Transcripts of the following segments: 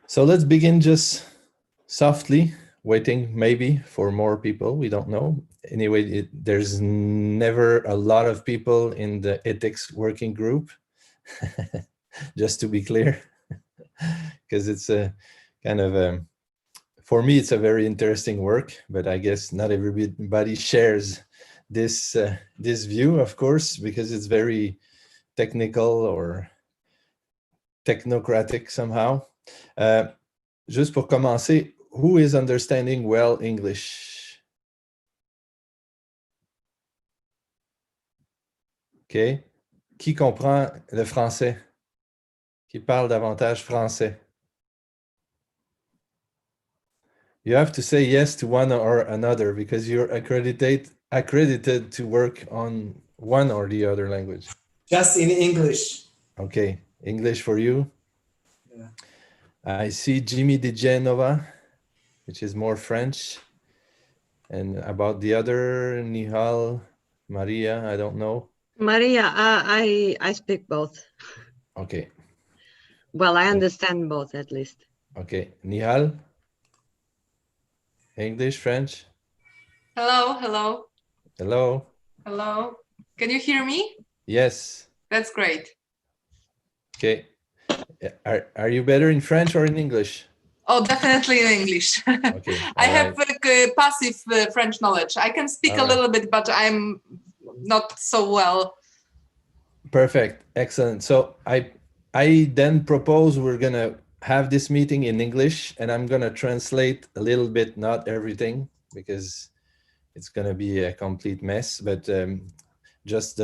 So let's begin just softly, waiting maybe for more people. We don't know. Anyway, there's never a lot of people in the ethics working group, just to be clear, because it's a kind of a, for me, it's a very interesting work, but I guess not everybody shares this this view, of course, because it's very technical or technocratic somehow. Juste pour commencer, who is understanding well English? OK. Qui comprend le français? Qui parle davantage français? You have to say yes to one or another because you're accredited to work on one or the other language. Just in English. Okay, English for you. Yeah. I see Jimmy Di Genova, which is more French. And about the other, Nihal, Maria, I don't know. Maria, I speak both. Okay. Well, I understand both at least. Okay, Nihal? English, French? Hello, hello. Hello? Hello. Can you hear me? Yes. That's great. Okay. Are you better in French or in English? Oh, definitely in English. Okay. I have passive French knowledge. I can speak a little bit, but I'm not so well. Perfect. Excellent. So I then propose we're going to have this meeting in English, and I'm going to translate a little bit, not everything, because it's going to be a complete mess, but just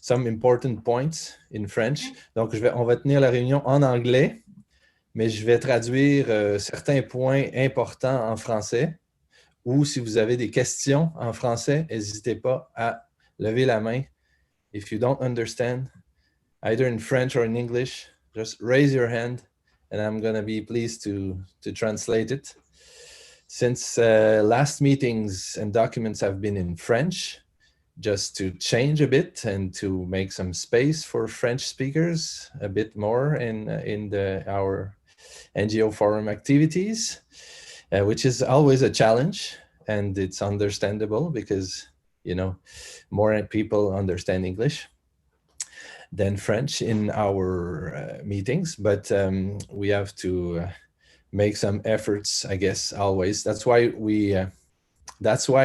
some important points in French. Donc, on va tenir la réunion en anglais, mais je vais traduire certains points importants en français, ou si vous avez des questions en français, n'hésitez pas à lever la main. If you don't understand, either in French or in English, just raise your hand, and I'm going to be pleased to translate it. Since last meetings and documents have been in French, just to change a bit and to make some space for French speakers a bit more in our NGO Forum activities, which is always a challenge, and it's understandable because, you know, more people understand English than French in our meetings, but we have to make some efforts, I guess, always. That's why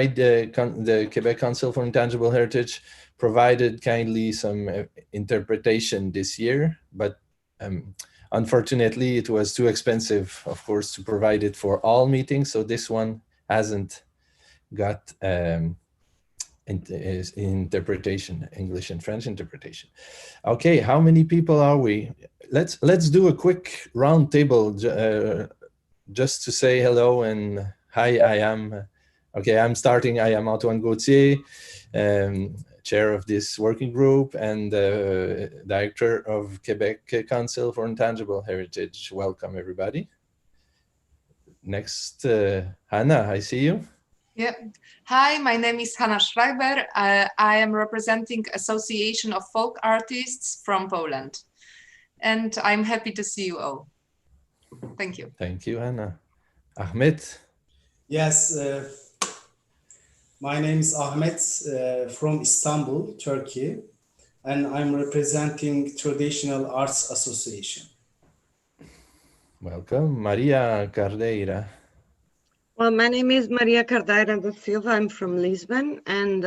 the Quebec Council for Intangible Heritage provided kindly some interpretation this year, but unfortunately it was too expensive, of course, to provide it for all meetings. So this one hasn't got interpretation, English and French interpretation. Okay, how many people are we? Let's do a quick round table just to say hello and hi. I'm starting. I am Antoine Gauthier, chair of this working group and director of Quebec Council for Intangible Heritage. Welcome, everybody. Next, Hannah, I see you. Yeah. Hi, my name is Hanna Schreiber. I am representing Association of Folk Artists from Poland. And I'm happy to see you all. Thank you. Thank you, Hannah. Ahmet. Yes, my name is Ahmet from Istanbul, Turkey, and I'm representing Traditional Arts Association. Welcome, Maria Cardeira. Well, my name is Maria Cardeira da Silva. I'm from Lisbon, and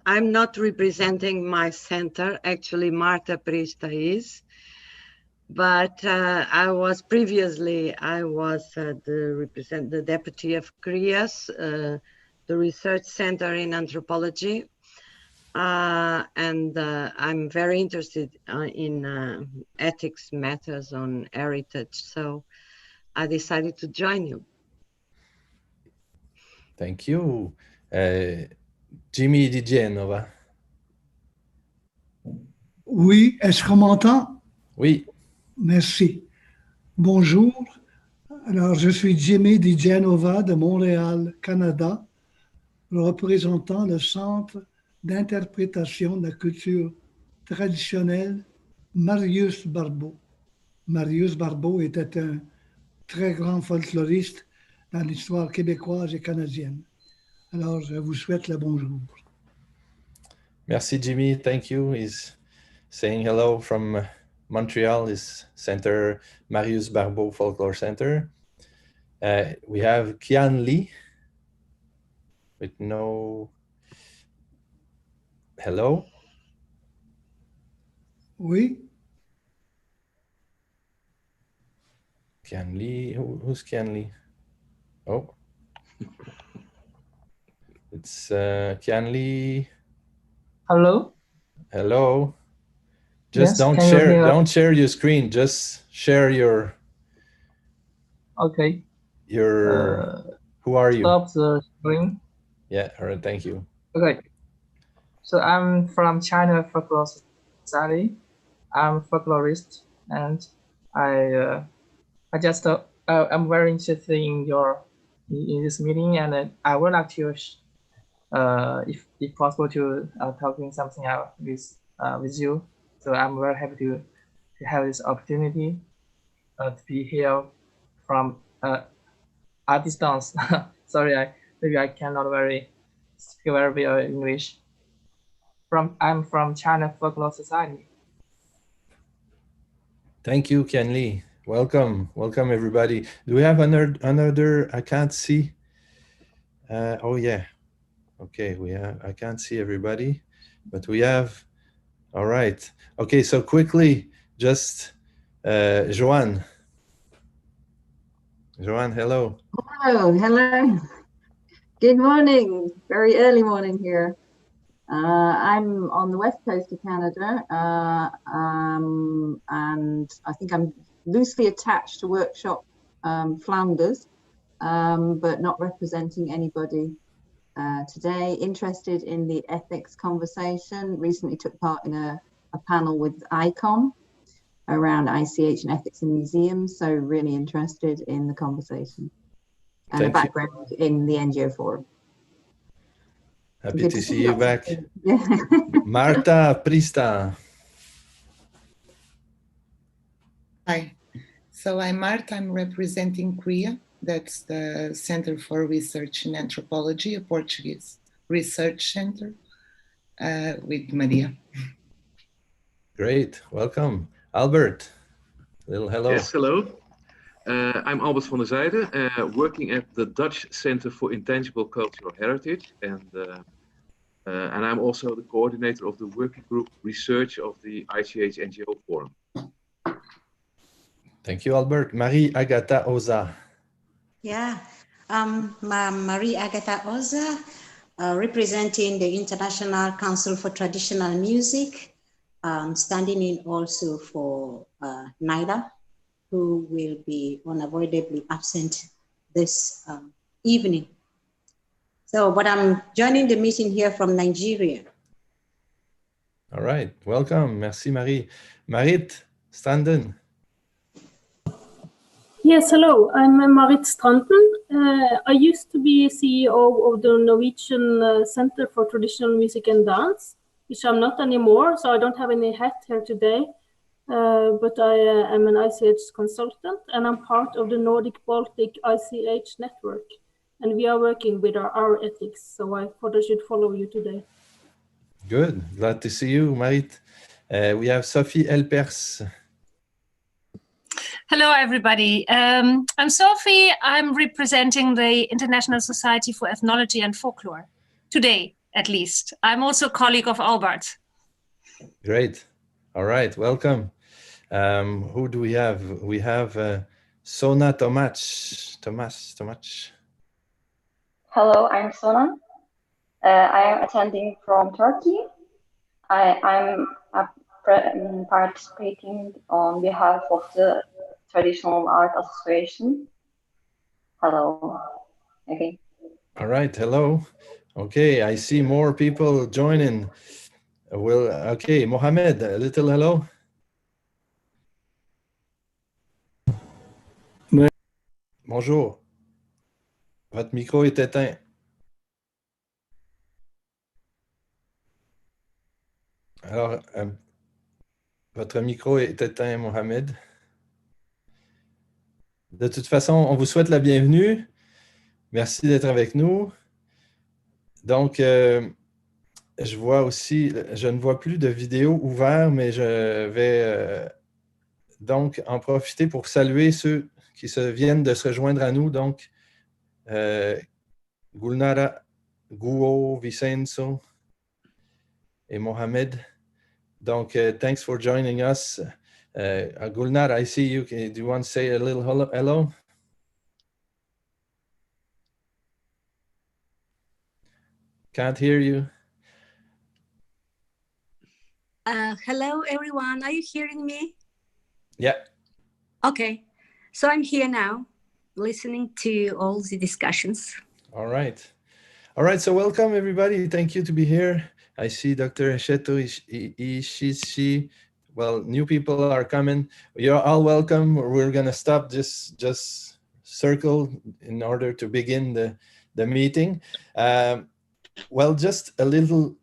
I'm not representing my center. Actually, Marta Prista is. But I was the deputy of CRIAS, the research center in anthropology. And I'm very interested in ethics matters on heritage. So I decided to join you. Thank you. Jimmy Di Genova. Oui, est-ce qu'on m'entend? Oui. Merci. Bonjour. Alors, je suis Jimmy Di Genova de Montréal, Canada, représentant le Centre d'interprétation de la culture traditionnelle Marius Barbeau. Marius Barbeau était un très grands folkloristes dans l'histoire québécoise et canadienne. Alors, je vous souhaite le bonjour. Merci, Jimmy. Thank you. He's saying hello from Montreal, his center, Marius Barbeau Folklore Center. We have Kian Lee with no... Hello? Oui? Kian Lee. Who's Kian Lee? Oh. It's Kian Lee. Hello? Hello. Just Yes, can you hear? don't share your screen. Just share your Okay. who are you? Stop the screen. Yeah, all right, thank you. Okay. So I'm from China Folklore Society. I'm a folklorist, and I'm very interested in in this meeting, and I would like to if possible to talking something out with you. So I'm very happy to have this opportunity to be here from at distance. Sorry, maybe I cannot speak very well English. I'm from China Folklore Society. Thank you, Kian Lee. Welcome everybody. Do we have another? I can't see. Oh yeah. Okay, I can't see everybody, but we have. All right. Okay, so quickly, just Joanne. Joanne, hello. Hello. Good morning. Very early morning here. I'm on the west coast of Canada, and I think I'm loosely attached to Workshop Flanders, but not representing anybody today. Interested in the ethics conversation. Recently took part in a panel with ICOM around ICH and ethics in museums, so really interested in the conversation. And a background in the NGO Forum. Happy to see you back. Marta Prista. Hi. So I'm Marta. I'm representing CRIA. That's the Center for Research in Anthropology, a Portuguese research center with Maria. Great. Welcome. Albert. Little hello. Yes, hello. I'm Albert van der Zijde, working at the Dutch Center for Intangible Cultural Heritage, and I'm also the coordinator of the working group research of the ICH NGO Forum. Thank you, Albert. Marie Agatha Oza. Yeah, Marie Agatha Oza, representing the International Council for Traditional Music, standing in also for NIDA, who will be unavoidably absent this evening. So, but I'm joining the meeting here from Nigeria. All right, welcome. Merci, Marie. Marit Stranden. Yes, hello. I'm Marit Stranden. I used to be CEO of the Norwegian Center for Traditional Music and Dance, which I'm not anymore, so I don't have any hat here today. But I am an ICH consultant, and I'm part of the Nordic-Baltic ICH network. And we are working with our ethics, so I thought I should follow you today. Good. Glad to see you, Marit. We have Sophie Elpers. Hello, everybody. I'm Sophie. I'm representing the International Society for Ethnology and Folklore, today, at least. I'm also a colleague of Albert. Great. All right, welcome. Who do we have? We have Sona Tomac. Hello, I'm Sona. I am attending from Turkey. I'm participating on behalf of the Traditional Art Association. Hello. Okay. All right, hello. Okay, I see more people joining. Okay, Mohamed, a little hello. Bonjour. Votre micro est éteint. Alors, votre micro est éteint, Mohamed. de toute façon, on vous souhaite la bienvenue. Merci d'être avec nous. Donc, je vois aussi, je ne vois plus de vidéo ouverte, mais je vais donc en profiter pour saluer ceux qui viennent de se rejoindre à nous. Donc, Gulnara, Guo, Vicenzo et Mohamed. Donc, thanks for joining us. Gulnara, I see you. Do you want to say a little hello? Can't hear you. Hello, everyone. Are you hearing me? Yeah. Okay. So I'm here now, listening to all the discussions. All right. All right. So welcome, everybody. Thank you to be here. I see Dr. Esheto Ishishi. Well, new people are coming. You're all welcome. We're going to stop just circle in order to begin the meeting. Well, just a little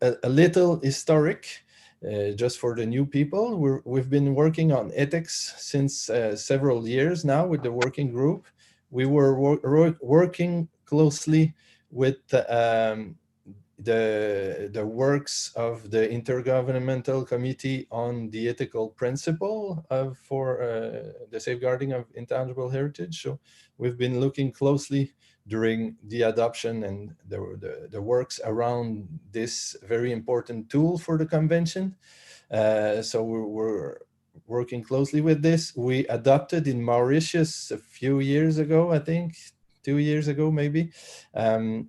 historic. Just for the new people, we've been working on ethics since several years now with the working group. We were working closely with the works of the Intergovernmental Committee on the Ethical Principle for the Safeguarding of Intangible Heritage. So we've been looking closely during the adoption and the works around this very important tool for the convention. So we're working closely with this. We adopted in Mauritius a few years ago, I think, 2 years ago maybe, a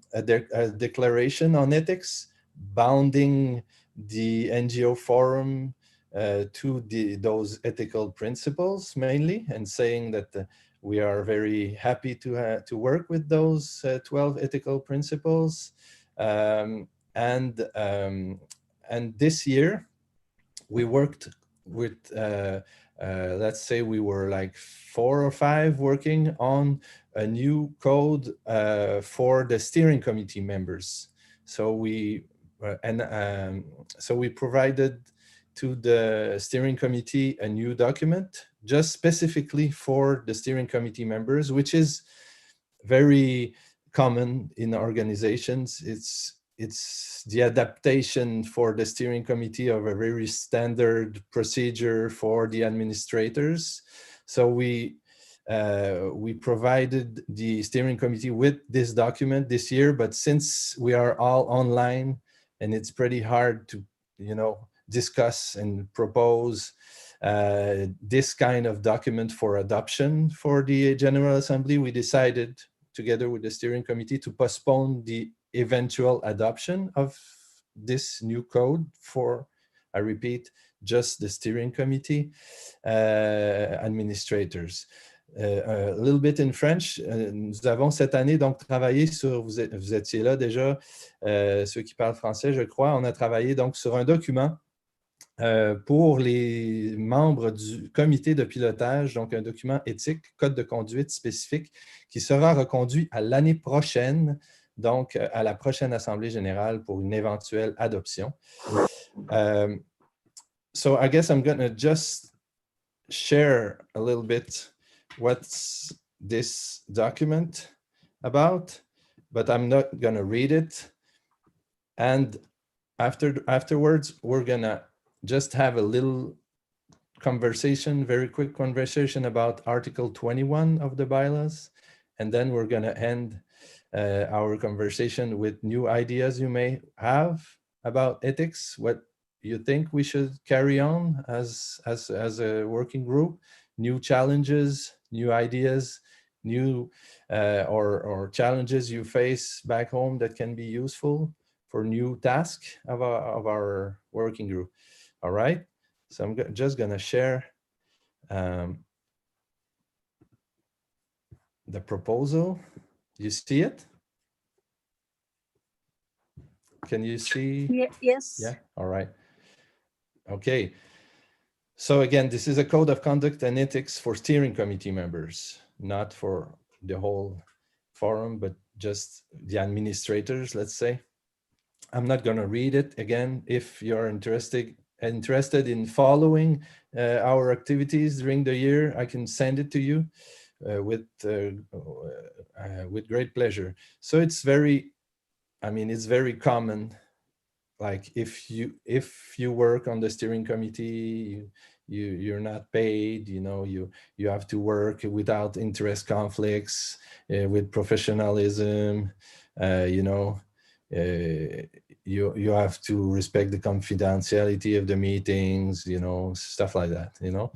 declaration on ethics bounding the NGO Forum to those ethical principles mainly, and saying that we are very happy to work with those 12 ethical principles. And this year we worked with, let's say we were like 4 or 5 working on a new code for the steering committee members. So we provided to the steering committee a new document just specifically for the steering committee members, which is very common in organizations. It's the adaptation for the steering committee of a very standard procedure for the administrators. So we provided the steering committee with this document this year, but since we are all online and it's pretty hard to, discuss and propose this kind of document for adoption for the General Assembly, we decided together with the steering committee to postpone the eventual adoption of this new code for, I repeat, just the steering committee administrators. A little bit in French, nous avons cette année donc travaillé sur, vous étiez là déjà, ceux qui parlent français je crois, on a travaillé donc sur un document pour les membres du comité de pilotage, donc un document éthique, code de conduite spécifique, qui sera reconduit à l'année prochaine, donc à la prochaine Assemblée générale pour une éventuelle adoption. So I guess I'm going to just share a little bit what's this document about, but I'm not going to read it. And afterwards, we're going to just have a little conversation, very quick conversation about Article 21 of the bylaws. And then we're going to end our conversation with new ideas you may have about ethics, what you think we should carry on as a working group, new challenges, new ideas, new or challenges you face back home that can be useful for new tasks of our working group. All right, so I'm just gonna share the proposal. You see it? Can you see? Yes. Yeah, all right. Okay, so again, this is a code of conduct and ethics for steering committee members, not for the whole forum, but just the administrators, let's say. I'm not going to read it again. If you're interested in following our activities during the year, I can send it to you. with great pleasure. So it's very, I mean, it's very common. Like if you work on the steering committee, you're not paid. You know, you have to work without interest conflicts, with professionalism. You know, you have to respect the confidentiality of the meetings. You know, stuff like that. You know,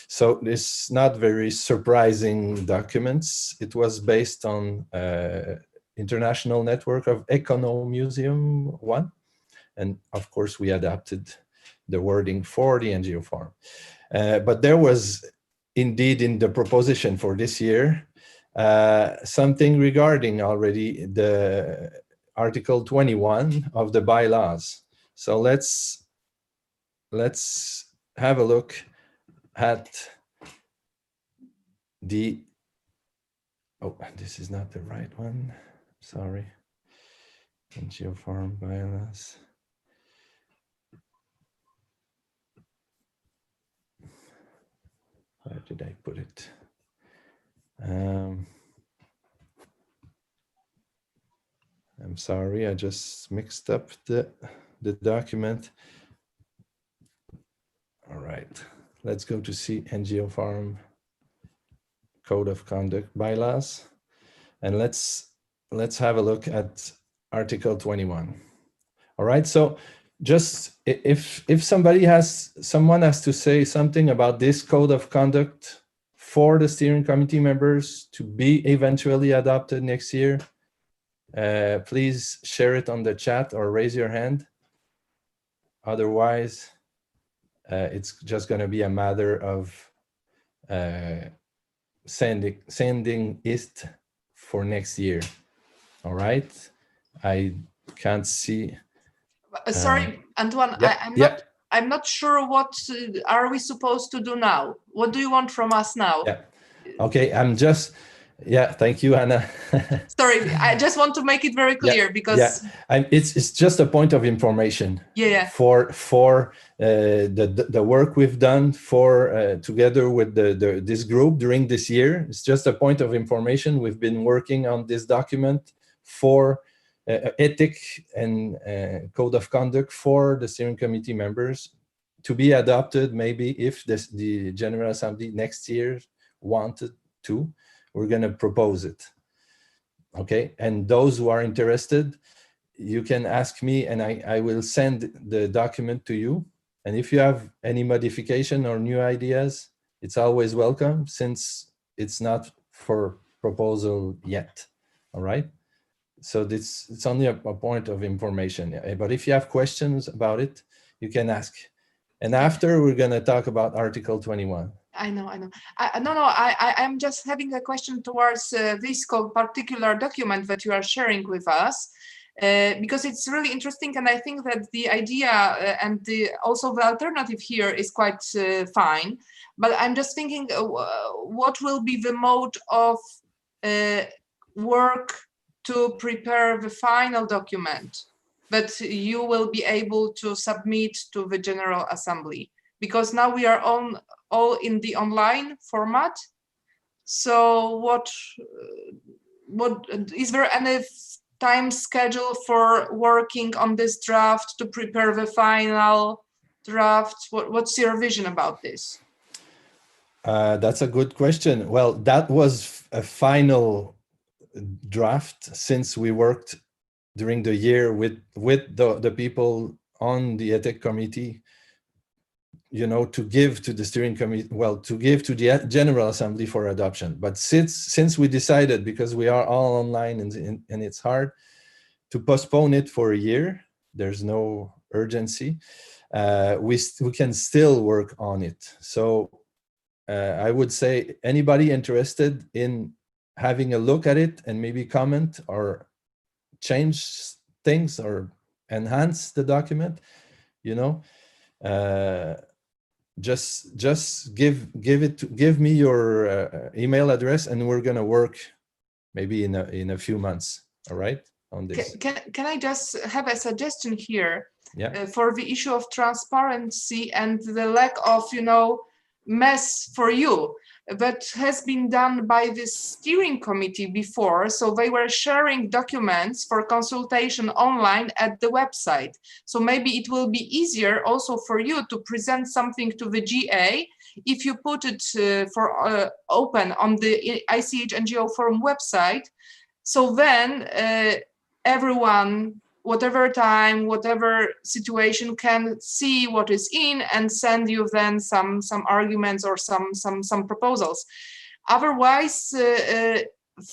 so it's not very surprising documents. It was based on international network of Econo Museum 1. And of course, we adapted the wording for the NGO Forum. But there was indeed in the proposition for this year, something regarding already the Article 21 of the bylaws. So let's have a look at the, oh, this is not the right one, sorry. NGO Forum bylaws. Where did I put it? I'm sorry, I just mixed up the document. All right, let's go to see NGO Forum Code of Conduct bylaws, and let's have a look at Article 21. All right, so just if someone has to say something about this code of conduct for the steering committee members to be eventually adopted next year, please share it on the chat or raise your hand. Otherwise, it's just going to be a matter of sending it for next year. All right, I can't see. Sorry, Antoine, yeah, I'm not sure what are we supposed to do now. What do you want from us now? Yeah. Okay, I'm just, yeah, thank you, Anna. Sorry, I just want to make it very clear because it's just a point of information. For the work we've done for together with this group during this year. It's just a point of information. We've been working on this document for ethic and code of conduct for the steering committee members to be adopted. Maybe if the General Assembly next year wanted to, we're going to propose it. Okay, and those who are interested, you can ask me and I will send the document to you. And if you have any modification or new ideas, it's always welcome, since it's not for proposal yet. All right, so it's only a point of information. But if you have questions about it, you can ask. And after, we're going to talk about Article 21. I know. I'm just having a question towards this particular document that you are sharing with us, because it's really interesting, and I think that the idea and also the alternative here is quite fine. But I'm just thinking, what will be the mode of work to prepare the final document that you will be able to submit to the General Assembly? Because now we are all in the online format. So what is there any time schedule for working on this draft to prepare the final draft? What's your vision about this? That's a good question. Well, that was a final draft, since we worked during the year with the people on the ethics committee, you know, to give to the steering committee, well, to give to the General Assembly for adoption. But since we decided, because we are all online and it's hard to postpone it for a year, there's no urgency, we can still work on it. So I would say anybody interested in having a look at it and maybe comment or change things or enhance the document, you know, just give me your email address, and we're gonna work maybe in a few months. All right, on this. Can I just have a suggestion here? Yeah. For the issue of transparency and the lack of, you know, mess for you, that has been done by the steering committee before. So they were sharing documents for consultation online at the website. So maybe it will be easier also for you to present something to the GA if you put it for open on the ICH NGO Forum website. So then everyone, whatever time, whatever situation, can see what is in and send you then some arguments or some proposals. Otherwise,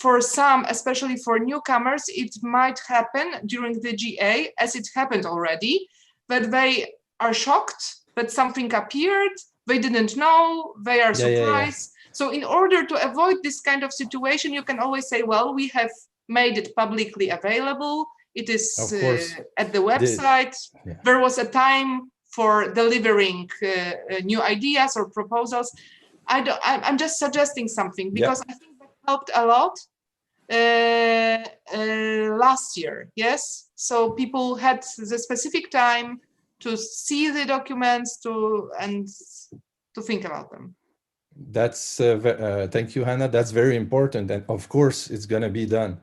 for some, especially for newcomers, it might happen during the GA, as it happened already, that they are shocked that something appeared, they didn't know, they are surprised. So in order to avoid this kind of situation, you can always say, well, we have made it publicly available. It is at the website. There was a time for delivering new ideas or proposals. I'm just suggesting something because I think that helped a lot last year. Yes, so people had the specific time to see the documents and to think about them. That's thank you, Hannah. That's very important, and of course it's going to be done.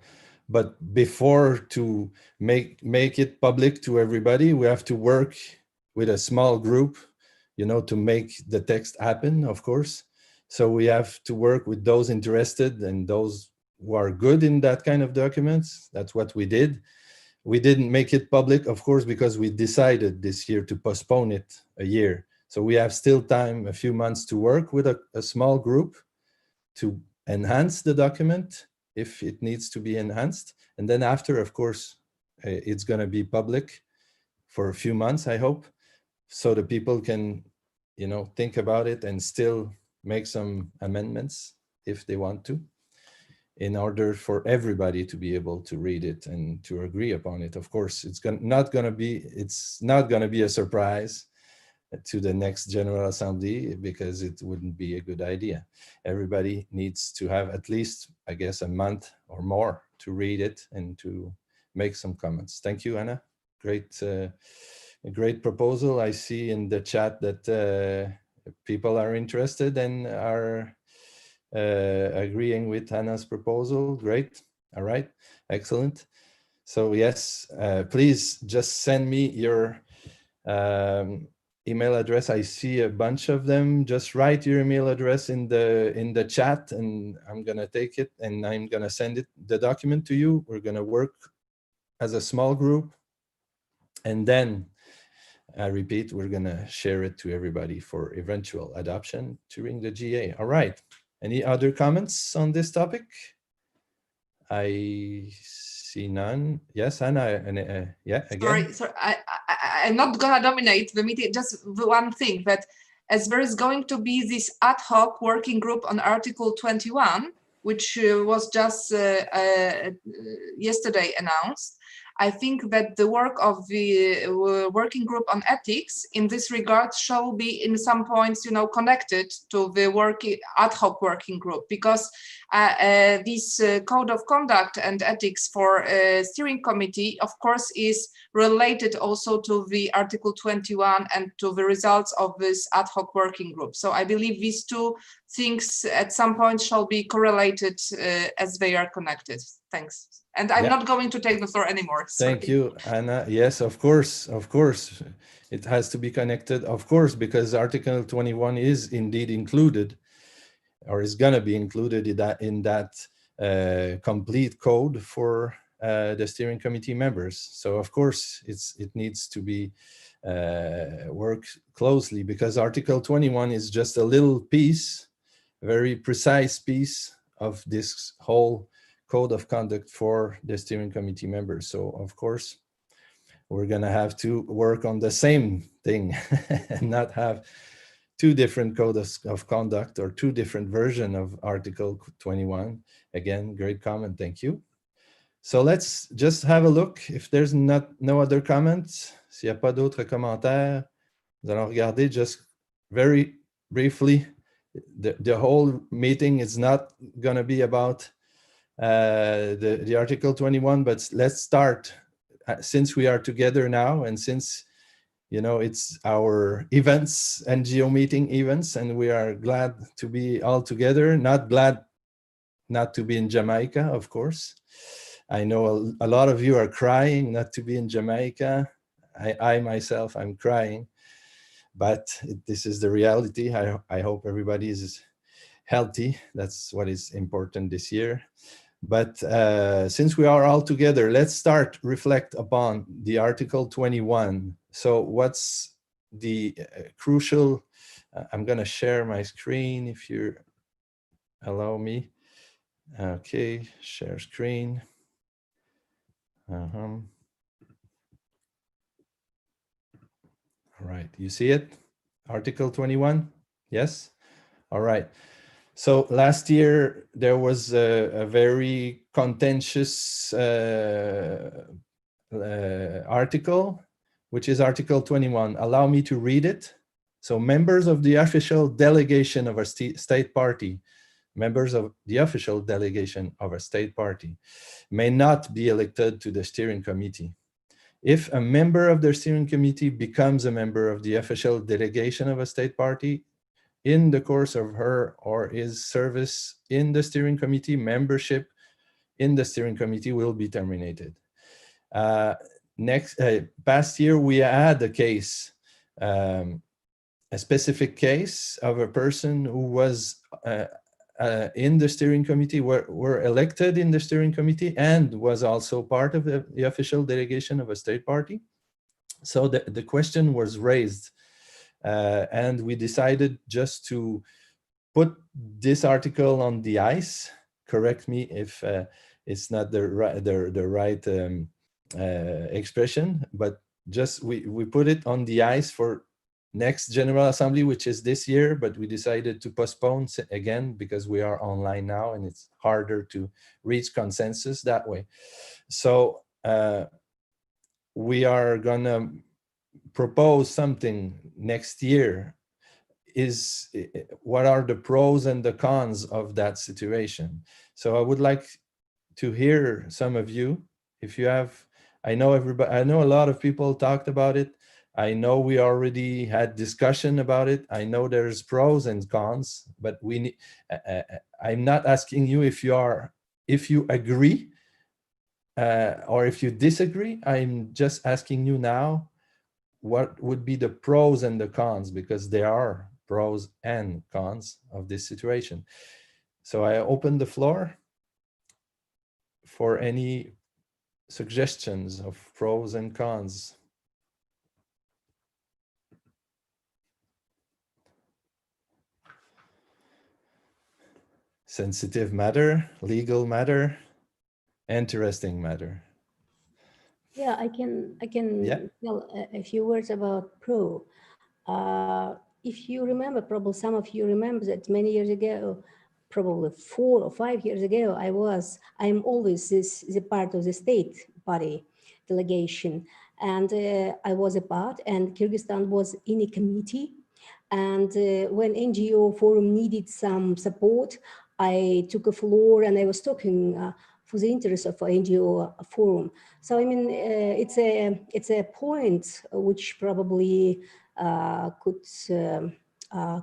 But before to make it public to everybody, we have to work with a small group, you know, to make the text happen, of course. So we have to work with those interested and those who are good in that kind of documents. That's what we did. We didn't make it public, of course, because we decided this year to postpone it a year. So we have still time, a few months, to work with a small group to enhance the document if it needs to be enhanced. And then after, of course, it's going to be public for a few months, I hope, so the people can, you know, think about it and still make some amendments if they want to, in order for everybody to be able to read it and to agree upon it. Of course, it's not going to be a surprise to the next General Assembly, because it wouldn't be a good idea. Everybody needs to have at least, I guess, a month or more to read it and to make some comments. Thank you, Anna. Great, a great proposal. I see in the chat that people are interested and are agreeing with Anna's proposal. Great. All right. Excellent. So yes, please just send me your email address. I see a bunch of them. Just write your email address in the chat, and I'm gonna take it and I'm gonna send the document to you. We're gonna work as a small group, and then I repeat, we're gonna share it to everybody for eventual adoption during the GA. All right. Any other comments on this topic? I see none. Yes, Anna, yeah, again. Sorry, I'm not gonna dominate the meeting. Just one thing, that as there is going to be this ad hoc working group on Article 21, which was just yesterday announced, I think that the work of the working group on ethics in this regard shall be in some points, you know, connected to the ad hoc working group, because this code of conduct and ethics for steering committee, of course, is related also to the Article 21 and to the results of this ad hoc working group. So I believe these two things at some point shall be correlated as they are connected. Thanks. And I'm not going to take the floor anymore. Sorry. Thank you, Anna. Yes, of course, it has to be connected, of course, because Article 21 is indeed included, or is going to be included in that complete code for the steering committee members. So of course it needs to be worked closely, because Article 21 is just a little piece, a very precise piece of this whole code of conduct for the steering committee members. So of course we're going to have to work on the same thing and not have two different codes of conduct or two different versions of Article 21. Again, great comment, thank you. So let's just have a look if there's no other comments. S'il n'y a pas d'autres commentaires, nous allons regarder just very briefly. The whole meeting is not going to be about the Article 21, but let's start, since we are together now, and since you know, it's our events, NGO meeting events, and we are glad to be all together. Not glad not to be in Jamaica, of course. I know a lot of you are crying not to be in Jamaica. I myself, I'm crying, but this is the reality. I hope everybody is healthy. That's what is important this year. But since we are all together, let's start reflect upon the Article 21. So what's the crucial, I'm gonna share my screen if you allow me. Okay, share screen. All right, you see it? Article 21, yes? All right. So last year, there was a very contentious article, which is Article 21. Allow me to read it. So members of the official delegation of a state party, members of the official delegation of a state party may not be elected to the steering committee. If a member of the steering committee becomes a member of the official delegation of a state party, in the course of her or his service in the steering committee, membership in the steering committee will be terminated. Past year, we had a case, a specific case of a person who was in the steering committee, were elected in the steering committee and was also part of the official delegation of a state party. So the question was raised and we decided just to put this article on the ice. Correct me if it's not the right expression, but just we put it on the ice for next General Assembly, which is this year, but we decided to postpone again because we are online now and it's harder to reach consensus that way. So we are gonna propose something next year. Is what are the pros and the cons of that situation? So I would like to hear some of you, if you have. I know a lot of people talked about it. I know we already had discussion about it. I know there's pros and cons, but we need, I'm not asking you if you agree or if you disagree. I'm just asking you now, what would be the pros and the cons, because there are pros and cons of this situation. So I open the floor for any suggestions of pros and cons. Sensitive matter, legal matter, interesting matter. Yeah, I can tell a few words about pro. If you remember, probably some of you remember that many years ago, probably 4 or 5 years ago, I'm always the part of the state party delegation. And I was a part, and Kyrgyzstan was in a committee. And when NGO Forum needed some support, I took a floor and I was talking for the interest of NGO Forum. So I mean, it's a point which probably could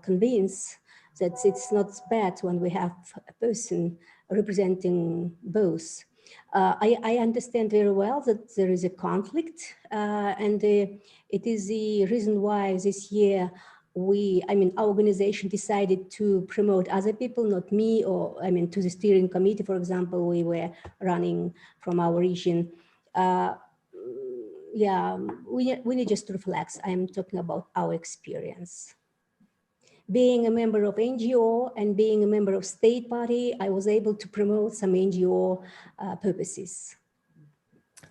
convince that it's not bad when we have a person representing both. I understand very well that there is a conflict, and it is the reason why this year our organization decided to promote other people, not me, or to the steering committee, for example, we were running from our region. Yeah, we need just to reflect. I'm talking about our experience. Being a member of NGO and being a member of state party, I was able to promote some NGO purposes.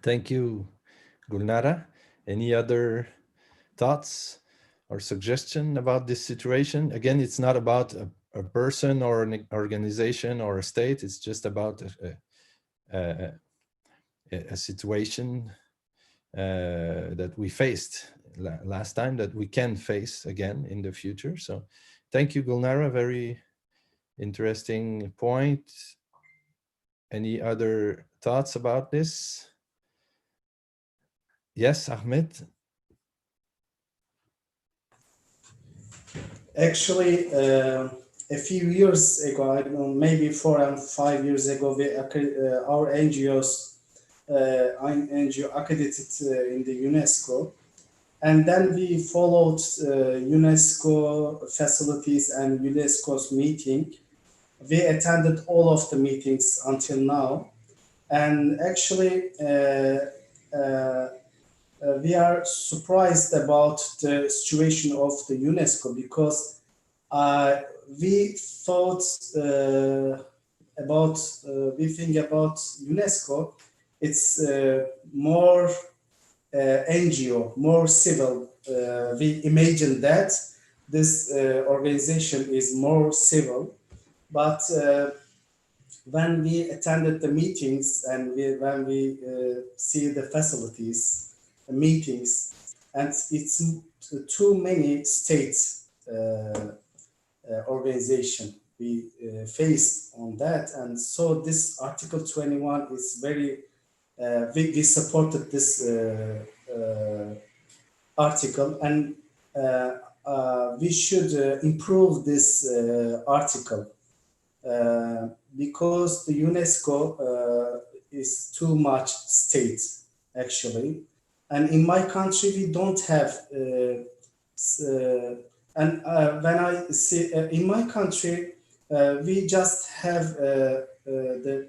Thank you, Gulnara. Any other thoughts or suggestion about this situation? Again, it's not about a person or an organization or a state. It's just about a situation that we faced last time, that we can face again in the future. So thank you, Gulnara. Very interesting point. Any other thoughts about this? Yes, Ahmed. Actually, a few years ago, I don't know, maybe 4 and 5 years ago, our NGOs, NGO accredited in the UNESCO. And then we followed UNESCO facilities and UNESCO's meeting. We attended all of the meetings until now. And actually, we are surprised about the situation of the UNESCO because we thought we think about UNESCO, it's more NGO, more civil. We imagine that this organization is more civil, but when we attended the meetings and when we see the facilities, the meetings, and it's too many states organization we faced on that, and so this Article 21 is very. We supported this article, and we should improve this article because the UNESCO is too much state actually, and in my country we don't have. And when I see in my country, we just have the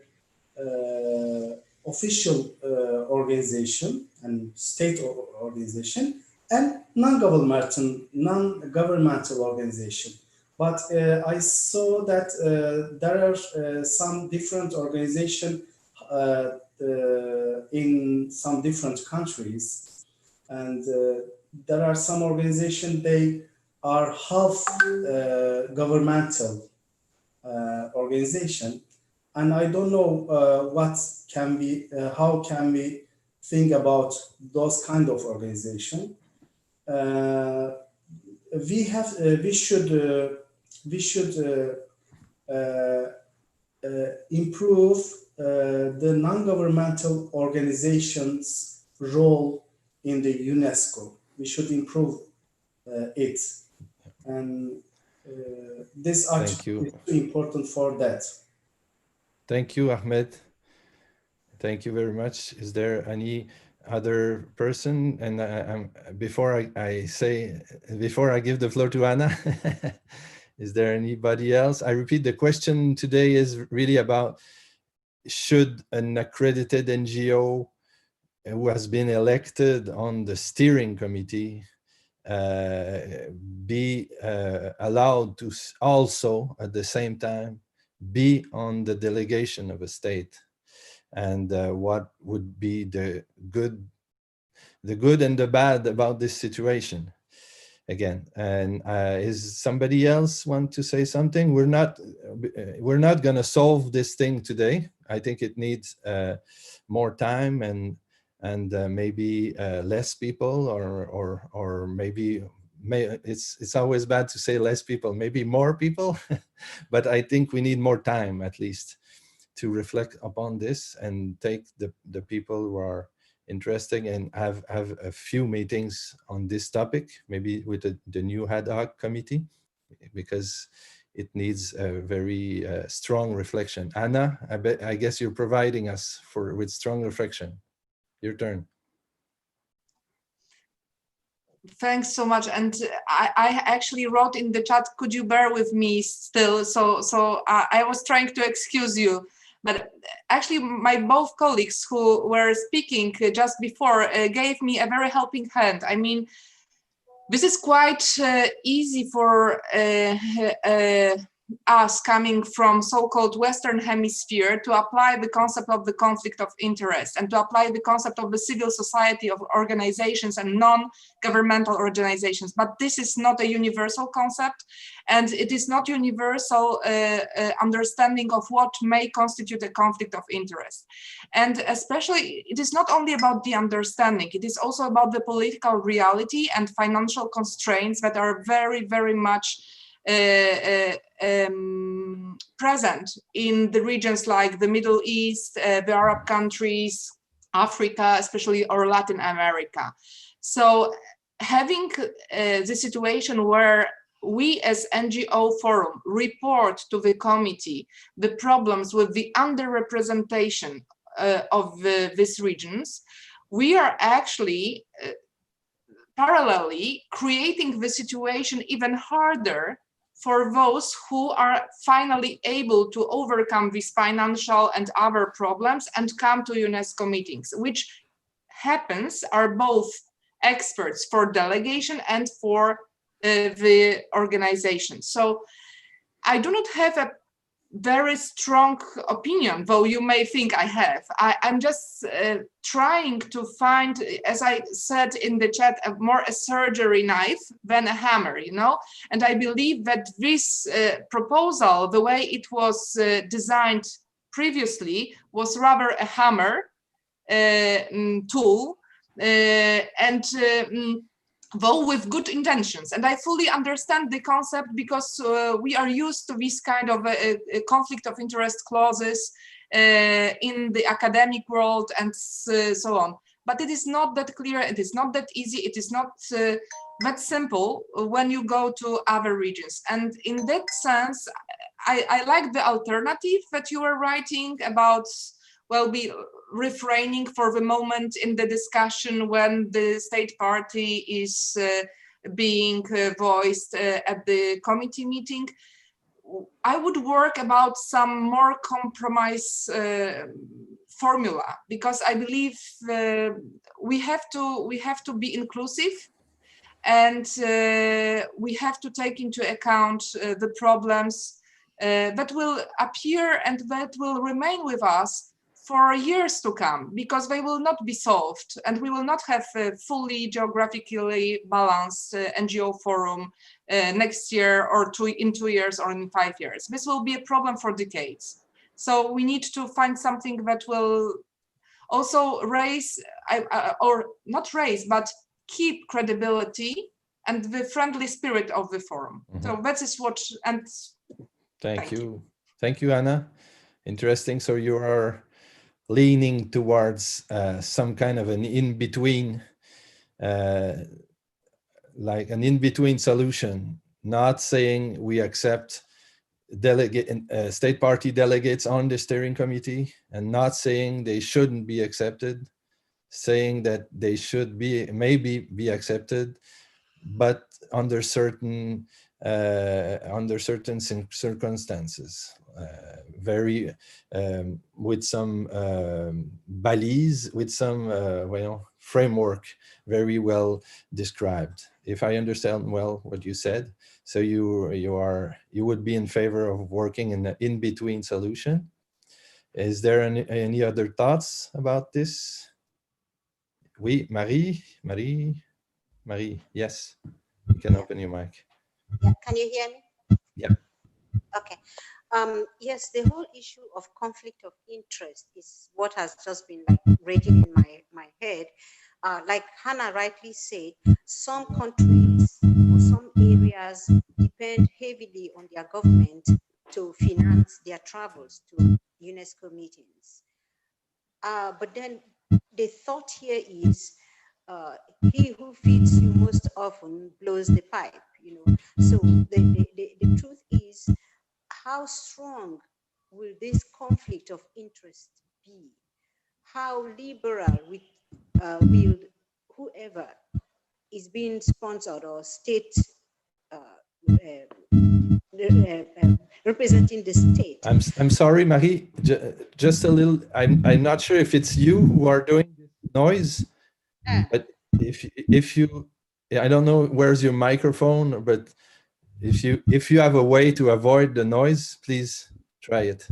official organization and state organization and non-governmental organization. But I saw that there are some different organizations in some different countries, and there are some organizations they are half governmental organization. And I don't know how can we think about those kind of organization. We should improve the non-governmental organizations' role in the UNESCO. We should improve it, and this article is too important for that. Thank you, Ahmed. Thank you very much. Is there any other person? And before I give the floor to Anna, is there anybody else? I repeat, the question today is really about, should an accredited NGO who has been elected on the steering committee be allowed to also at the same time be on the delegation of a state, and what would be the good and the bad about this situation again? And is somebody else want to say something? We're not going to solve this thing today. I think it needs more time and maybe less people, or maybe it's always bad to say less people, maybe more people. But I think we need more time at least to reflect upon this and take the people who are interested and have a few meetings on this topic, maybe with the new ad hoc committee, because it needs a very strong reflection. Anna, I guess you're providing us with strong reflection. Your turn. Thanks so much. And I actually wrote in the chat, could you bear with me still? So I was trying to excuse you, but actually my both colleagues who were speaking just before gave me a very helping hand. I mean, this is quite easy for us coming from so-called Western Hemisphere to apply the concept of the conflict of interest and to apply the concept of the civil society of organizations and non-governmental organizations. But this is not a universal concept, and it is not universal understanding of what may constitute a conflict of interest. And especially, it is not only about the understanding, it is also about the political reality and financial constraints that are very, very much present in the regions like the Middle East, the Arab countries, Africa, especially, or Latin America. So having the situation where we as NGO Forum report to the committee the problems with the underrepresentation of these regions, we are actually parallelly creating the situation even harder for those who are finally able to overcome these financial and other problems and come to UNESCO meetings, which happens are both experts for delegation and for the organization. So I do not have a very strong opinion, though you may think I have. I'm just trying to find, as I said in the chat, more a surgery knife than a hammer, you know? And I believe that this proposal, the way it was designed previously, was rather a hammer tool, though with good intentions. And I fully understand the concept because we are used to this kind of a conflict of interest clauses in the academic world and so on. But it is not that clear, it is not that easy, it is not that simple when you go to other regions. And in that sense, I like the alternative that you were writing about, well, be refraining for the moment in the discussion when the state party is being voiced at the committee meeting. I would work about some more compromise formula, because I believe we have to be inclusive, and we have to take into account the problems that will appear and that will remain with us for years to come, because they will not be solved, and we will not have a fully geographically balanced NGO Forum next year or in 2 years or in 5 years. This will be a problem for decades. So we need to find something that will also raise, or not raise, but keep credibility and the friendly spirit of the forum. Mm-hmm. So that is what, and thank you. Thank you, Anna. Interesting. So you are leaning towards some kind of an in-between, like an in-between solution, not saying we accept state party delegates on the steering committee, and not saying they shouldn't be accepted, saying that they should be, maybe be accepted, but under certain circumstances, very with some balise, with some well, framework very well described. If I understand well what you said, so you would be in favor of working in an in-between solution. Is there any other thoughts about this? Oui, Marie, yes, you can open your mic. Yeah, can you hear me? Yeah. Okay. Yes, the whole issue of conflict of interest is what has just been like raging in my head. Like Hannah rightly said, some countries or some areas depend heavily on their government to finance their travels to UNESCO meetings. But then the thought here is, he who feeds you most often blows the pipe, you know. So the truth is, how strong will this conflict of interest be? How liberal will whoever is being sponsored or state representing the state? I'm sorry, Marie, just a little, I'm not sure if it's you who are doing this noise, but if you, I don't know where's your microphone, but if you have a way to avoid the noise, please try it.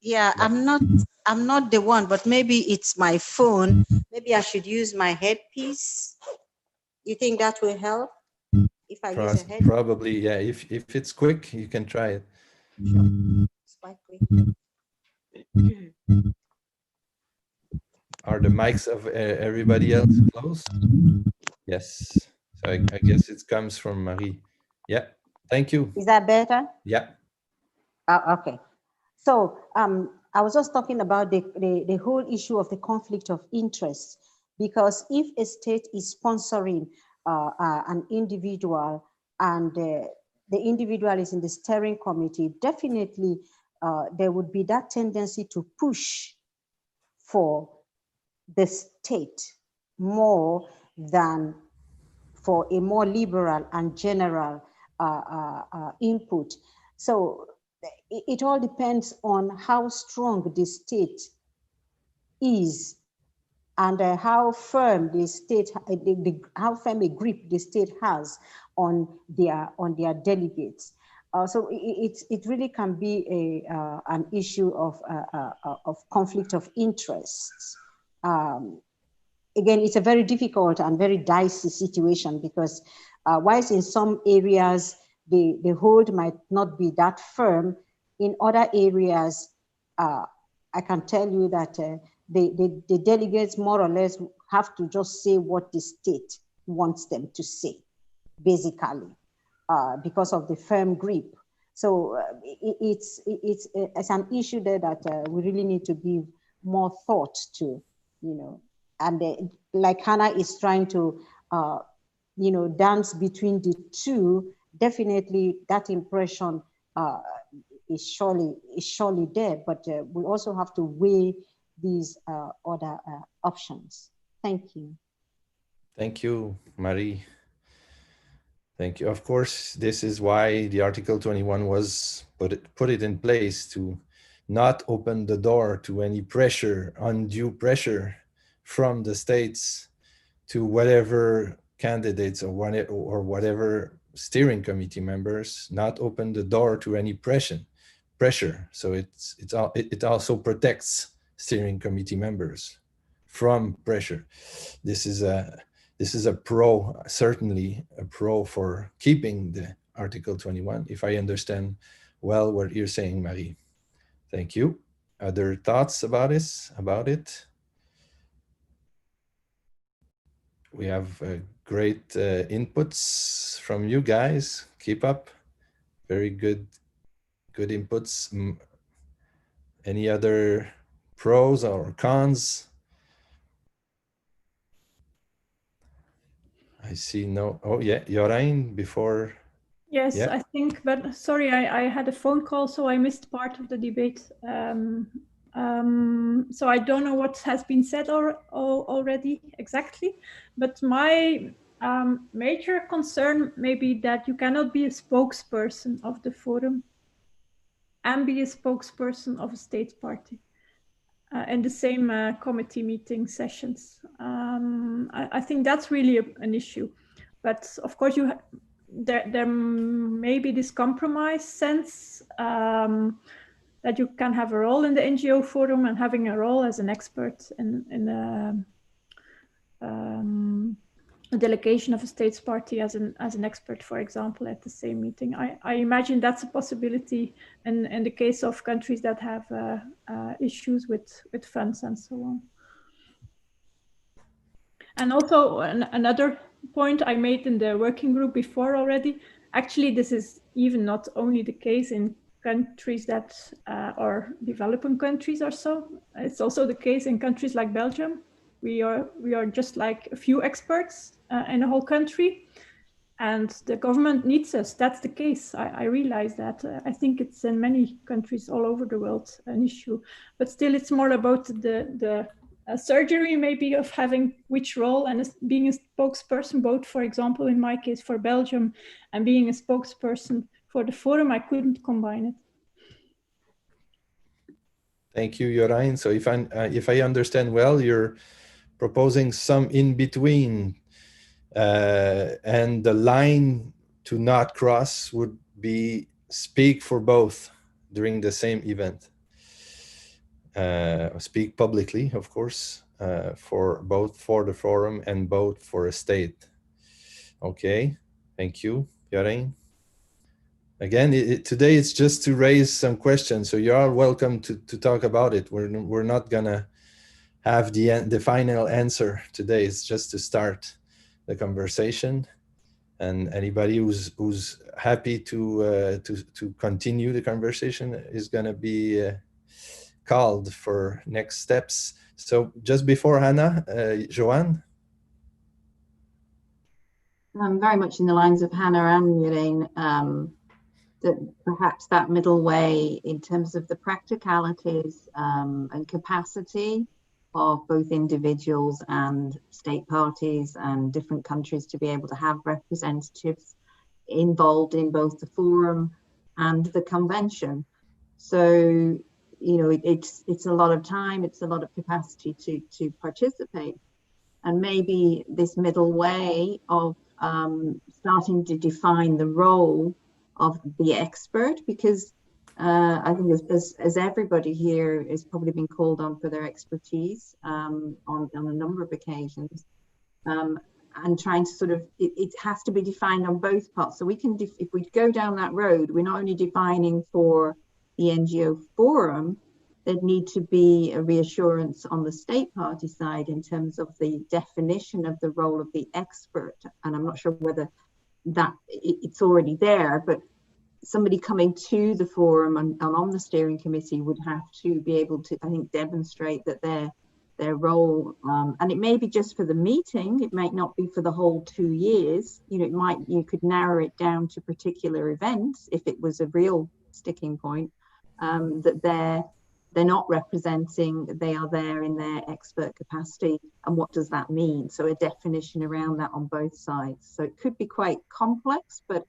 Yeah, I'm not the one, but maybe it's my phone. Maybe I should use my headpiece. You think that will help if I use a headpiece? Probably, yeah. If it's quick, you can try it. Sure. It's quite quick. Are the mics of everybody else closed? Yes. So I guess it comes from Marie. Yeah. Thank you. Is that better? Yeah. Okay. So I was just talking about the whole issue of the conflict of interest, because if a state is sponsoring an individual and the individual is in the steering committee, definitely there would be that tendency to push for the state more than for a more liberal and general input. So it all depends on how strong the state is and how firm the state, how firm a grip the state has on their delegates. So it really can be an issue of conflict of interests. Again, it's a very difficult and very dicey situation because whilst in some areas the hold might not be that firm, in other areas, I can tell you that the delegates more or less have to just say what the state wants them to say, basically, because of the firm grip. So it's an issue there that we really need to give more thought to, and like Hannah is trying to, dance between the two. Definitely, that impression is surely there, but we also have to weigh these other options. Thank you. Thank you, Marie. Thank you. Of course, this is why the Article 21 was put it in place, to not open the door to any pressure, undue pressure from the states to whatever candidates or whatever steering committee members, not open the door to any pressure. So it also protects steering committee members from pressure. This is a pro, certainly a pro for keeping the Article 21, if I understand well what you're saying, Marie. Thank you. Other thoughts about it? We have great inputs from you guys. Keep up. Very good inputs. Any other pros or cons? I see no. Oh yeah, Jorijn before. Yes, yeah. I think, but sorry, I had a phone call, so I missed part of the debate. So I don't know what has been said already exactly, but my major concern may be that you cannot be a spokesperson of the forum and be a spokesperson of a state party in the same committee meeting sessions. I think that's really an issue, but of course there may be this compromise sense that you can have a role in the NGO Forum and having a role as an expert in a delegation of a states party as an expert, for example, at the same meeting. I imagine that's a possibility in the case of countries that have issues with funds and so on. And also another point I made in the working group before already, actually this is even not only the case in countries that are developing countries or so, it's also the case in countries like Belgium. We are just like a few experts in a whole country, and the government needs us. That's the case. I realize that. I think it's in many countries all over the world an issue, but still it's more about the surgery maybe of having which role, and being a spokesperson, both, for example, in my case for Belgium, and being a spokesperson for the forum. I couldn't combine it. Thank you, Jorijn. So if I understand well, you're proposing some in between, and the line to not cross would be speak for both during the same event. Speak publicly, of course, for both for the forum and both for a state. Okay, thank you, Jorijn. Again, today it's just to raise some questions, so you are welcome to talk about it. We're not gonna have the final answer today. It's just to start the conversation, and anybody who's happy to continue the conversation is gonna be called for next steps. So just before Hannah, Joanne. very much in the lines of Hannah and Irene, that perhaps that middle way in terms of the practicalities and capacity of both individuals and state parties and different countries to be able to have representatives involved in both the forum and the convention. So, you know, it's a lot of time, it's a lot of capacity to participate. And maybe this middle way of starting to define the role of the expert, because I think as everybody here has probably been called on for their expertise on a number of occasions, and trying to sort of, it has to be defined on both parts. So we can, if we go down that road, we're not only defining for the NGO Forum, there'd need to be a reassurance on the state party side in terms of the definition of the role of the expert. And I'm not sure whether that it's already there, but somebody coming to the forum and on the steering committee would have to be able to, I think, demonstrate that their role, and it may be just for the meeting, it might not be for the whole 2 years. You know, you could narrow it down to particular events if it was a real sticking point, that they're not representing, they are there in their expert capacity. And what does that mean? So a definition around that on both sides. So it could be quite complex, but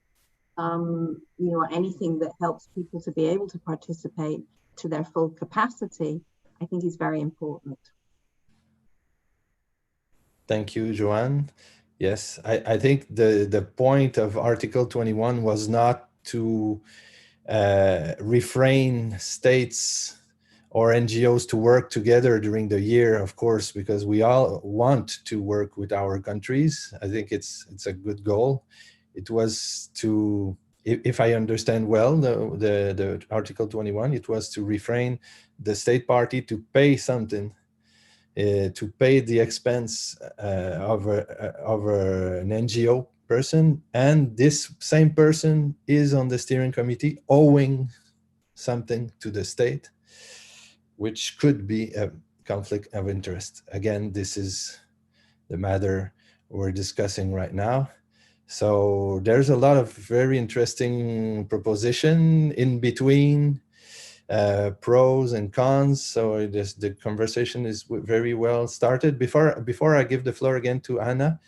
you know, anything that helps people to be able to participate to their full capacity, I think is very important. Thank you, Joanne. Yes, I think the point of Article 21 was not to refrain states or NGOs to work together during the year, of course, because we all want to work with our countries. I think it's a good goal. It was to, if I understand well, the Article 21, it was to refrain the state party to pay something, to pay the expense of an NGO person, and this same person is on the steering committee owing something to the state, which could be a conflict of interest. Again, this is the matter we're discussing right now. So there's a lot of very interesting proposition in between, pros and cons. So the conversation is very well started. Before I give the floor again to Anna,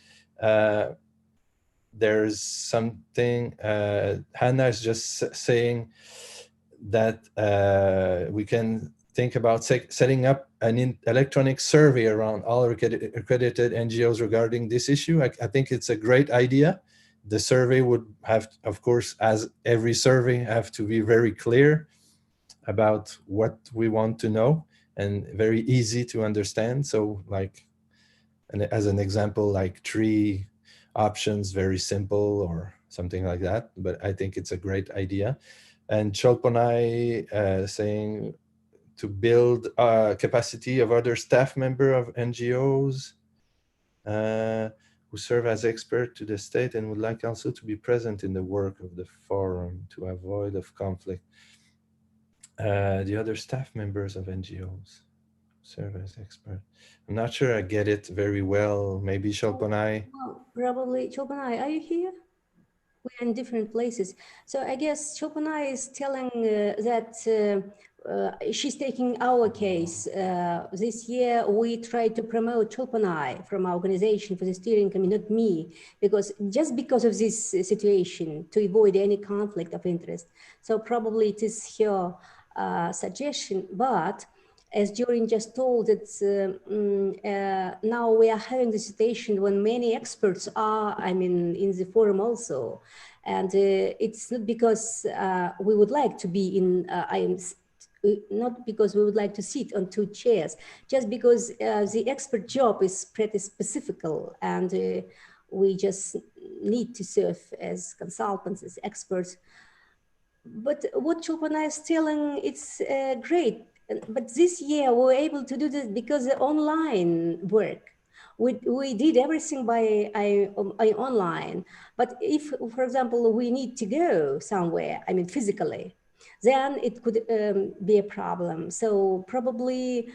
there's something, Hannah is just saying that we can think about setting up an electronic survey around all accredited NGOs regarding this issue. I think it's a great idea. The survey would have, of course, as every survey, have to be very clear about what we want to know and very easy to understand. So like, as an example, like 3 options, very simple or something like that. But I think it's a great idea. And Cholponai saying to build capacity of other staff member of NGOs who serve as expert to the state and would like also to be present in the work of the forum to avoid of conflict. The other staff members of NGOs serve as expert. I'm not sure I get it very well. Maybe Cholponai. Well, probably Cholponai, are you here? We're in different places. So I guess Cholponai is telling that she's taking our case. This year, we tried to promote Cholponai from our organization for the steering committee, not me, because of this situation, to avoid any conflict of interest. So probably it is her suggestion, but as Jorin just told, it's now we are having the situation when many experts are, in the forum also. And it's not because we would like to be in, not because we would like to sit on 2 chairs, just because the expert job is pretty specific, and we just need to serve as consultants, as experts. But what Cholponai is telling, it's great. But this year we were able to do this because of online work. We did everything by online. But if, for example, we need to go somewhere, physically, then it could be a problem. So probably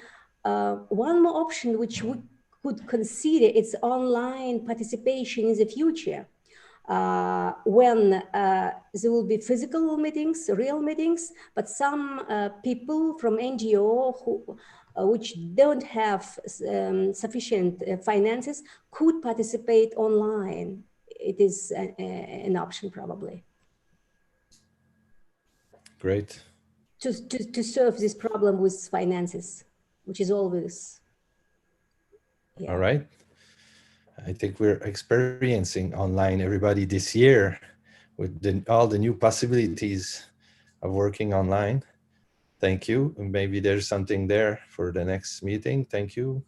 one more option which we could consider is online participation in the future. when there will be physical meetings, real meetings, but some people from NGO who, which don't have sufficient finances could participate online. It is an option probably. Great. To solve this problem with finances, which is always. Yeah. All right. I think we're experiencing online everybody this year with all the new possibilities of working online. Thank you. Maybe there's something there for the next meeting. Thank you.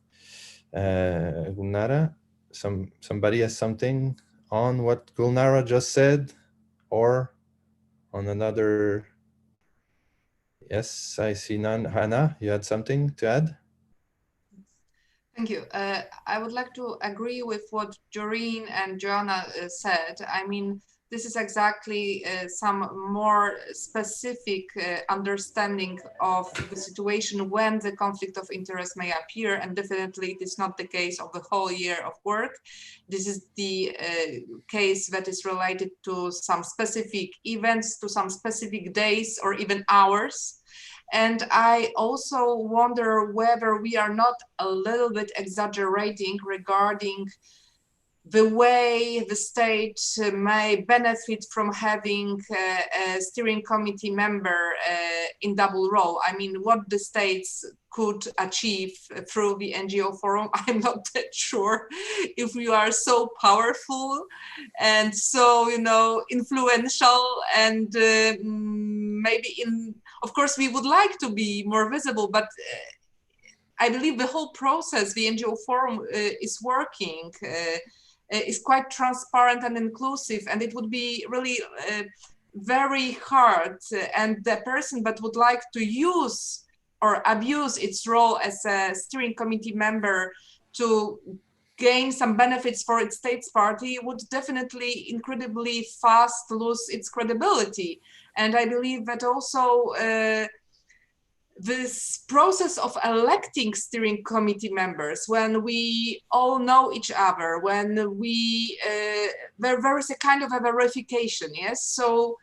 Gulnara, somebody has something on what Gulnara just said or on another? Yes, I see none. Hannah, you had something to add? Thank you. I would like to agree with what Doreen and Joanna said. I mean, this is exactly some more specific understanding of the situation when the conflict of interest may appear, and definitely it is not the case of the whole year of work. This is the case that is related to some specific events, to some specific days or even hours. And I also wonder whether we are not a little bit exaggerating regarding the way the state may benefit from having a steering committee member in double role. I mean, what the states could achieve through the NGO Forum, I'm not that sure. If we are so powerful and so, you know, influential, and maybe of course, we would like to be more visible, but I believe the whole process, the NGO Forum is working, is quite transparent and inclusive, and it would be really very hard. And the person that would like to use or abuse its role as a steering committee member to gain some benefits for its state's party would definitely incredibly fast lose its credibility. And I believe that also this process of electing steering committee members, when we all know each other, when there is a kind of a verification, yes? So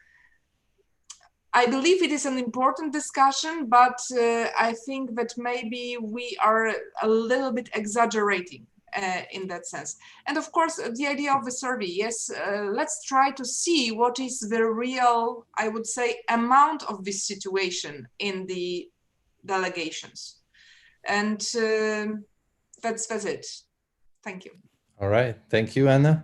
I believe it is an important discussion, but I think that maybe we are a little bit exaggerating in that sense. And of course, the idea of the survey, yes, let's try to see what is the real, I would say, amount of this situation in the delegations. And that's it. Thank you. All right. Thank you, Anna.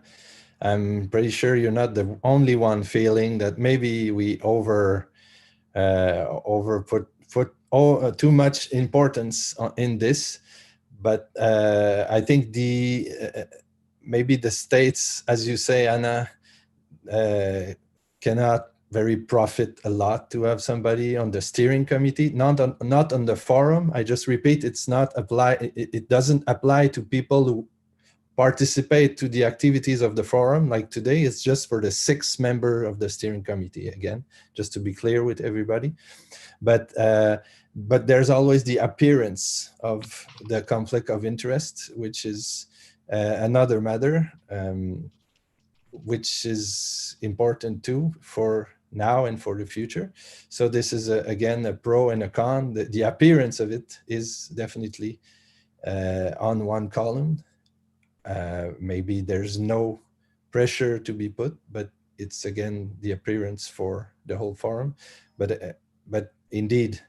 I'm pretty sure you're not the only one feeling that maybe we put too much importance in this. But I think maybe the states, as you say, Anna, cannot very profit a lot to have somebody on the steering committee, not on the forum. I just repeat, it doesn't apply to people who participate to the activities of the forum. Like today, it's just for the 6th member of the steering committee, again, just to be clear with everybody. But there's always the appearance of the conflict of interest, which is another matter, which is important too for now and for the future. So this is again a pro and a con. The appearance of it is definitely on one column. Maybe there's no pressure to be put, but it's again the appearance for the whole forum. But indeed,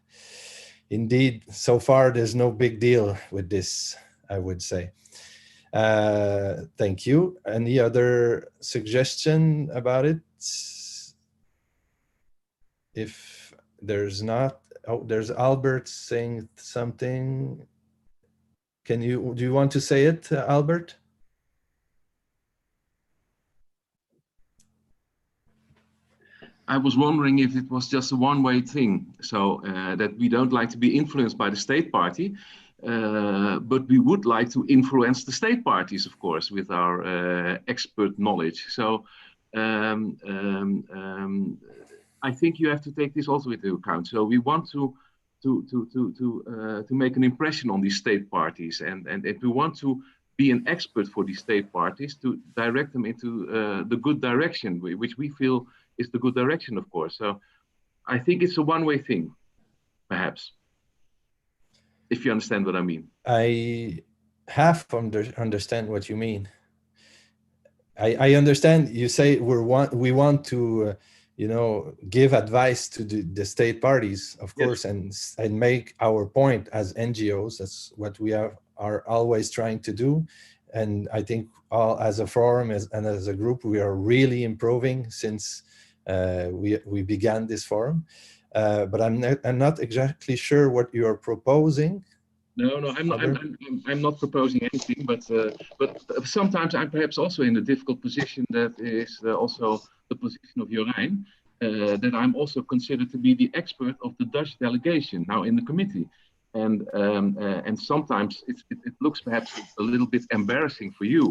so far there's no big deal with this, I would say. Thank you. Any other suggestion about it? If there's not, oh, there's Albert saying something. Do you want to say it, Albert? I was wondering if it was just a one-way thing, so that we don't like to be influenced by the state party, but we would like to influence the state parties, of course, with our expert knowledge. So I think you have to take this also into account. So we want to make an impression on these state parties, and we want to be an expert for these state parties to direct them into the good direction, which we feel is the good direction, of course. So I think it's a one-way thing, perhaps, if you understand what I mean. I half understand what you mean. I understand you say we want to you know, give advice to the state parties, of course, and make our point as NGOs. That's what we are always trying to do. And I think as a forum and as a group, we are really improving since we began this forum. But I'm not exactly sure what you are proposing. No, I'm not proposing anything, but sometimes I'm perhaps also in a difficult position that is also the position of Jorijn, that I'm also considered to be the expert of the Dutch delegation now in the committee, and sometimes it looks perhaps a little bit embarrassing for you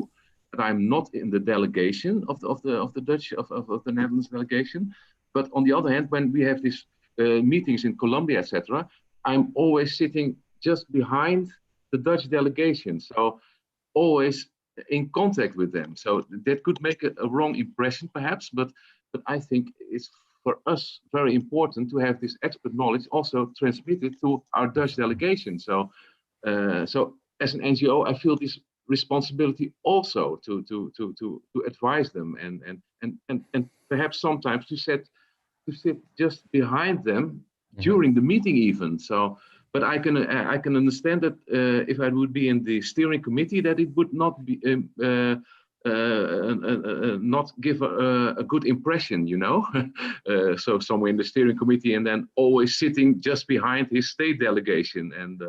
that I'm not in the delegation of the Dutch of the Netherlands delegation, but on the other hand, when we have these meetings in Colombia, etc., I'm always sitting just behind the Dutch delegation, so always in contact with them. So that could make a wrong impression, perhaps, but I think it's for us very important to have this expert knowledge also transmitted to our Dutch delegation. So, so as an NGO, I feel this responsibility also to advise them and perhaps sometimes to sit just behind them during the meeting even. So. But I can understand that if I would be in the steering committee, that it would not be not give a good impression, you know. So somewhere in the steering committee and then always sitting just behind his state delegation, and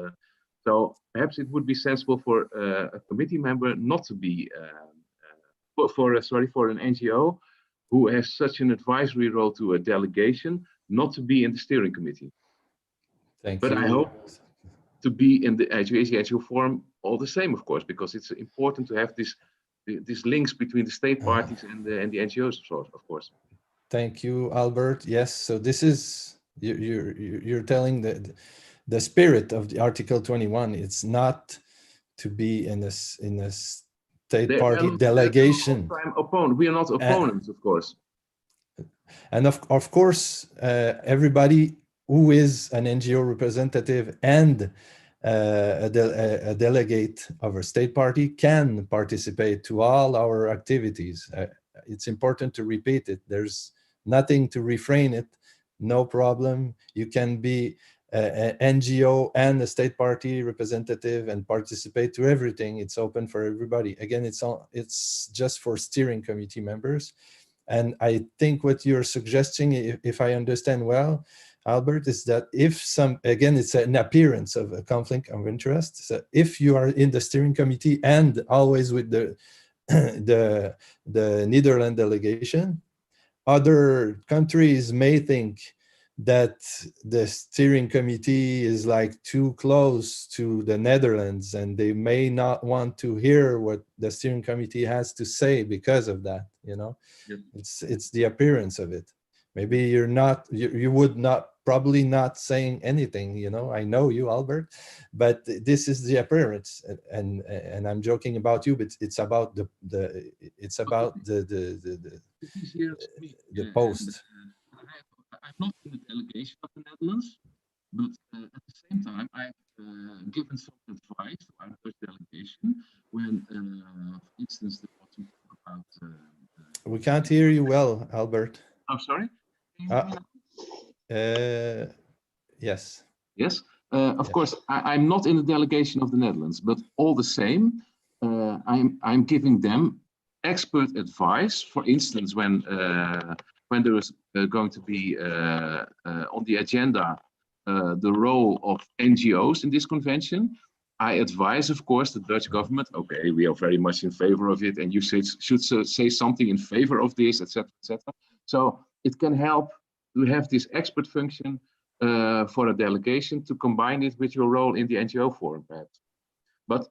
so perhaps it would be sensible for a committee member not to be for an NGO who has such an advisory role to a delegation, not to be in the steering committee. Thank but you. I hope to be in the NGO Forum all the same, of course, because it's important to have these links between the state parties and the NGOs, of course. Thank you, Albert. Yes, so this is you're telling the spirit of the Article 21. It's not to be in a state party delegation. We are not opponents, of course. And of course, everybody who is an NGO representative and a delegate of a state party can participate to all our activities. It's important to repeat it. There's nothing to refrain it. No problem. You can be an NGO and a state party representative and participate to everything. It's open for everybody. Again, it's just for steering committee members. And I think what you're suggesting, if I understand well, Albert, is that if again, it's an appearance of a conflict of interest. So if you are in the steering committee and always with the Netherlands delegation, other countries may think that the steering committee is like too close to the Netherlands and they may not want to hear what the steering committee has to say because of that, you know. Yep. It's the appearance of it. Maybe you would not probably not saying anything, you know. I know you, Albert, but this is the appearance, and I'm joking about you, but it's about the post. I'm not in the delegation of the Netherlands, but at the same time, I've given some advice to our Dutch delegation when, for instance, they want to talk about. We can't hear you well, Albert. I'm sorry. Yes. Yes. Of course, I'm not in the delegation of the Netherlands, but all the same, I'm giving them expert advice. For instance, when there is going to be on the agenda the role of NGOs in this convention, I advise, of course, the Dutch government. Okay, we are very much in favor of it, and you should say something in favor of this, etc., etc. So it can help to have this expert function for a delegation to combine it with your role in the NGO Forum, perhaps. But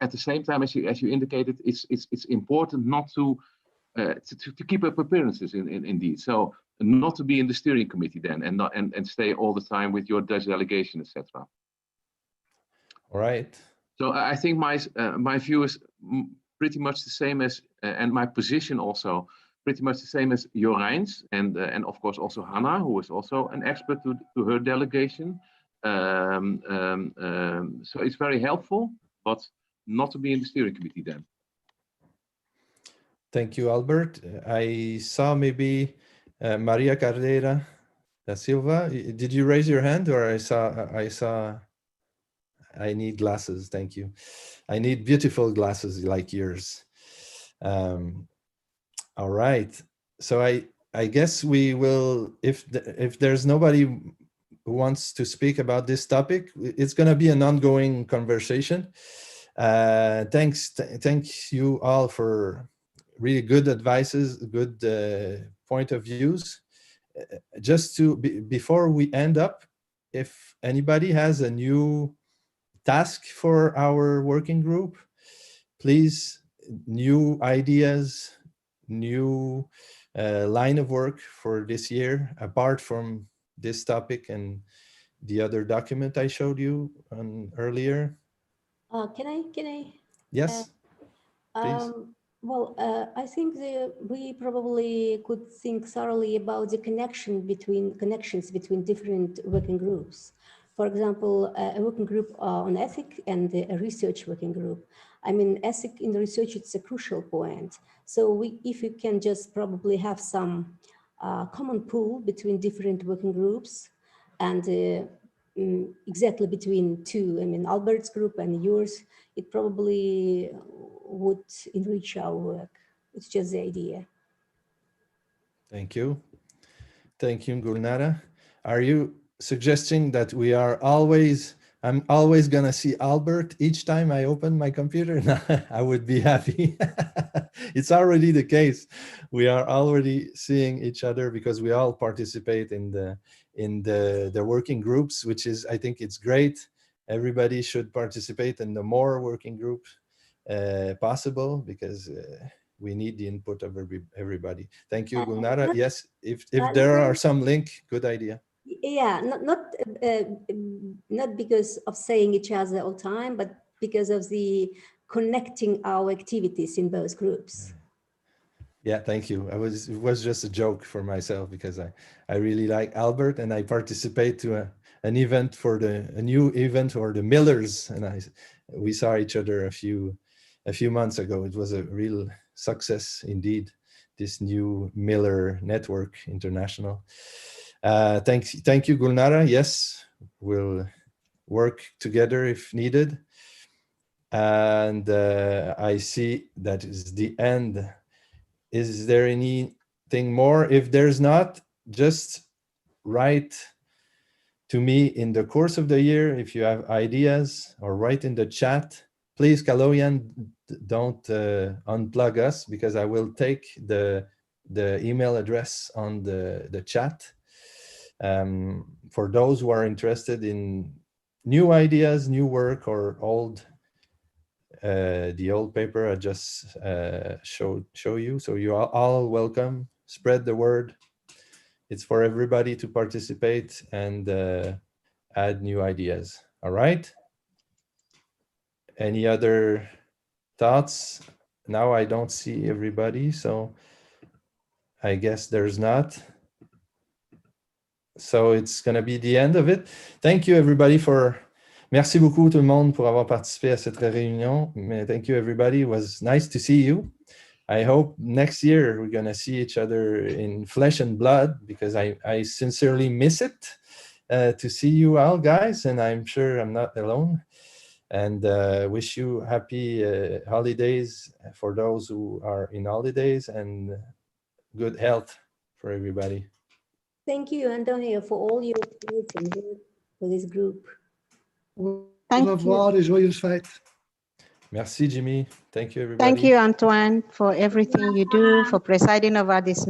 at the same time, as you indicated, it's important not to keep up appearances indeed. So not to be in the steering committee then, and stay all the time with your Dutch delegation, etc. All right. So I think my view is pretty much the same as, and my position also pretty much the same as Jorijn's, and of course also Hannah, who is also an expert to her delegation. So it's very helpful, but not to be in the steering committee then. Thank you, Albert. I saw maybe Maria Carreira da Silva. Did you raise your hand, or I saw? I need glasses. Thank you. I need beautiful glasses like yours. All right. So I guess we will, if there's nobody who wants to speak about this topic, it's going to be an ongoing conversation. Thank you all for really good advices, good point of views. Just to before we end up, if anybody has a new task for our working group, please, new ideas, new line of work for this year, apart from this topic and the other document I showed you earlier. Can I? Yes, please. Well, I think we probably could think thoroughly about the connections between different working groups. For example, a working group on ethics and a research working group. I mean, ethics in research, it's a crucial point. So if we can just probably have some common pool between different working groups and exactly between two, I mean, Albert's group and yours, it probably would enrich our work. It's just the idea. Thank you. Thank you, Gulnara. Are you suggesting that I'm always going to see Albert each time I open my computer? No, I would be happy. It's already the case. We are already seeing each other because we all participate in the working groups, which is, I think it's great. Everybody should participate in the more working group possible, because we need the input of everybody. Thank you, Gulnara. Yes, if there are some link, good idea. Yeah, not because of saying each other all the time, but because of the connecting our activities in both groups. Yeah, thank you. It was just a joke for myself, because I really like Albert, and I participate to an event for a new event for the Millers, and we saw each other a few months ago. It was a real success indeed, this new Miller Network International. Thank you, Gulnara. Yes, we'll work together if needed. And I see that is the end. Is there anything more? If there's not, just write to me in the course of the year if you have ideas, or write in the chat. Please, Kaloyan, don't unplug us, because I will take the email address on the chat. For those who are interested in new ideas, new work, or the old paper I just show you. So you are all welcome. Spread the word. It's for everybody to participate and add new ideas. All right. Any other thoughts? Now I don't see everybody, so I guess there's not. So it's going to be the end of it. Thank you, everybody, merci beaucoup tout le monde pour avoir participé à cette réunion. Thank you, everybody. It was nice to see you. I hope next year we're going to see each other in flesh and blood, because I sincerely miss it to see you all, guys, and I'm sure I'm not alone. And wish you happy holidays for those who are in holidays, and good health for everybody. Thank you, Antonio, for all your efforts and work for this group. Au revoir et joyeuses fêtes. Merci, Jimmy. Thank you, everybody. Thank you, Antoine, for everything you do, for presiding over this